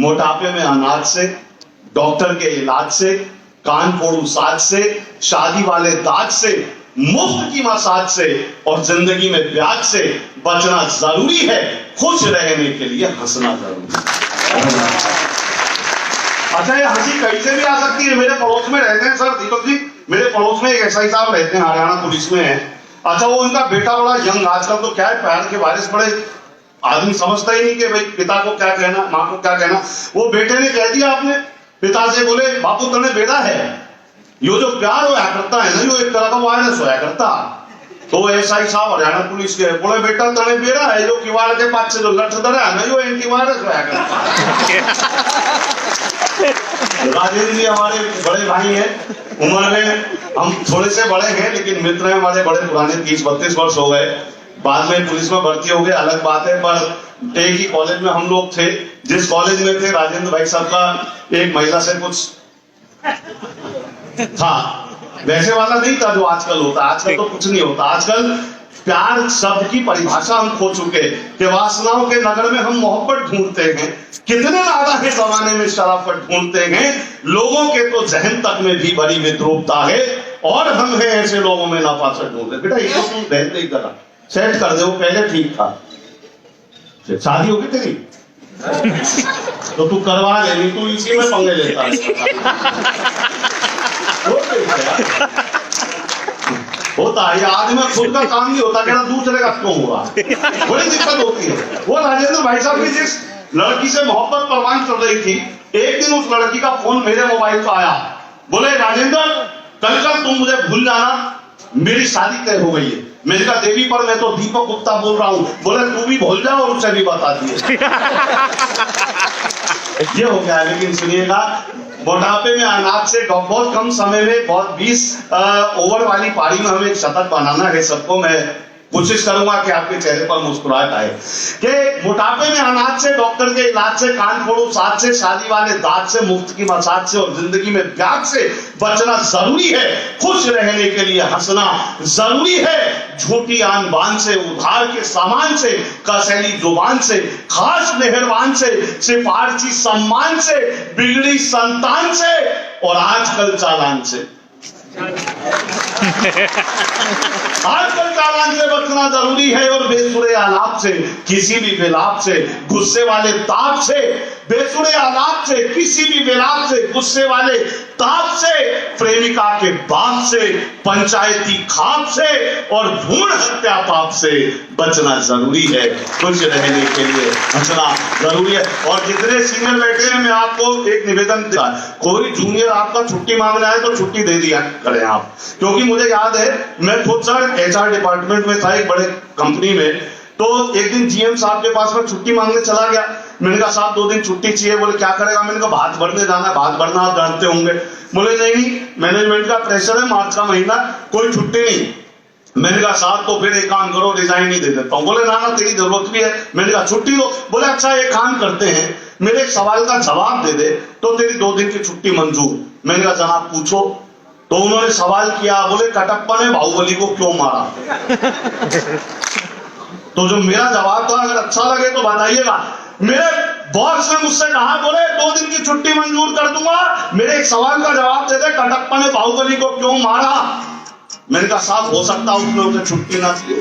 मोटापे में अनाज से, डॉक्टर के इलाज से, कान फोड़ू साज से, शादी वाले दाज से, मुफ्त की मसाज से और जिंदगी में ब्याज से बचना जरूरी है। खुश रहने के लिए हंसना जरूरी है। अच्छा, ये हंसी कहीं से भी आ सकती है। मेरे पड़ोस में रहते हैं सर दीपक जी, मेरे पड़ोस में एक एसआई साहब रहते हैं, हरियाणा पुलिस में है। अच्छा, वो उनका बेटा बड़ा यंग, आजकल तो क्या है, पैर के बारिश पड़े, आदमी समझता ही नहीं कि भाई पिता को क्या कहना, माँ को क्या कहना। वो बेटे ने कह दिया अपने पिता से, बोले बापू तने बेटा है, यो जो प्यार होया करता है ना, यो एक तरह का वायरस होया करता। तो एसआई साहब हरियाणा पुलिस के बोले बेटा तने बेटा है, जो किवाड़ के पास से जो लठ धरा है ना, यो एंटीवायरस होया करता। राजेंद्र जी हमारे बड़े भाई हैं, उम्र में हम थोड़े से बड़े हैं, लेकिन मित्र हैं हमारे बड़े पुराने, 30-32 वर्ष हो गए। बाद में पुलिस में भर्ती हो गए, अलग बात है। पर एक ही कॉलेज में हम लोग थे। जिस कॉलेज में थे, राजेंद्र भाई साहब का एक महिला से कुछ था, वैसे वाला नहीं था जो आजकल होता। आजकल तो कुछ नहीं होता। आजकल प्यार शब्द की परिभाषा हम खो चुके कि वासनाओं के नगर में हम मोहब्बत ढूंढते हैं। कितने ज्यादा के जमाने में शराफत ढूंढते हैं। लोगों के तो जहन तक में भी बड़ी विद्रूपता है और हम हैं ऐसे लोगों में नफासत ढूंढते। बेटा ये तो तुम बहन नहीं करा, सेट कर दे, वो पहले ठीक था। शादी होगी तेरी तो तू करवा ले, नहीं तू इसी में पंगे लेता होता है। आदमी खुद का काम नहीं होता, कहना दूसरे का क्यों हुआ, बड़ी दिक्कत होती है। वो राजेंद्र भाई साहब की जिस लड़की से मोहब्बत परवान चल रही थी, एक दिन उस लड़की का फोन मेरे मोबाइल पर आया। बोले राजेंद्र कल तुम मुझे भूल जाना, मेरी शादी तय हो गई है। मैंने कहा देवी पर मैं तो दीपक गुप्ता बोल रहा हूं। बोले तू भी भूल जा और उसे भी बता दिए। ये हो गया। लेकिन सुनिएगा, मोटापे में अनाज से बहुत कम समय में बहुत 20 ओवर वाली पारी में हमें एक शतक बनाना है सबको। मैं कोशिश करूंगा कि आपके चेहरे पर मुस्कुराहट आए कि मोटापे में अनाज से, डॉक्टर के इलाज से, कान फोड़ू साज से, शादी वाले दाज से, मुफ्त की मसाज से और जिंदगी में ब्याज से बचना जरूरी है। खुश रहने के लिए हंसना जरूरी है। झूठी आन बान से, उधार के सामान से, कसैली जुबान से, खास मेहरबान से, सिफारसी सम्मान से, बिगड़ी संतान से और आजकल चालान से। आजकल चालान से बचना जरूरी है और बेसुरे आलाप से, किसी भी विलाप से, गुस्से वाले ताप से, बेसुरे आलाप से, किसी भी विलाप से, गुस्से वाले ताप से, प्रेमिका के बाप से, पंचायती खाप से और भ्रूण हत्या पाप से बचना जरूरी है। खुश रहने के लिए बचना जरूरी है। और जितने सीनियर बैठे हैं, मैं आपको एक निवेदन, कोई जूनियर आपका छुट्टी मांगना है तो छुट्टी दे दिया करें आप। क्योंकि मुझे याद है, मैं खुद सर HR डिपार्टमेंट में था एक बड़े कंपनी में। तो एक दिन GM साहब के पास में छुट्टी मांगने चला गया। मैंने कहा साहब 2 दिन छुट्टी चाहिए। बोले क्या करेगा? मैंने कहा भात भरने जाना है। भात भरना आप जानते होंगे। बोले नहीं, मैनेजमेंट का प्रेशर है, मार्च का महीना, कोई छुट्टी नहीं। मैंने कहा साहब तो फिर एक काम करो, रिजाइन ही दे देता हूँ। बोले ना ना तेरी जरूरत भी है। मैंने कहा छुट्टी दो। बोले अच्छा एक काम करते हैं, मेरे एक सवाल का जवाब दे दे तो तेरी 2 दिन की छुट्टी मंजूर। मैंने कहा जनाब पूछो। तो उन्होंने सवाल किया, बोले कटप्पा ने बाहुबली को क्यों मारा? तो जो मेरा जवाब था, अगर अच्छा लगे तो बताइएगा। मेरे बॉस ने मुझसे कहा, बोले 2 दिन की छुट्टी मंजूर कर दूंगा, मेरे एक सवाल का जवाब दे दे, कटप्पा ने बाहुबली को क्यों मारा? मैंने कहा साहब हो सकता है उसने उसे छुट्टी ना दी।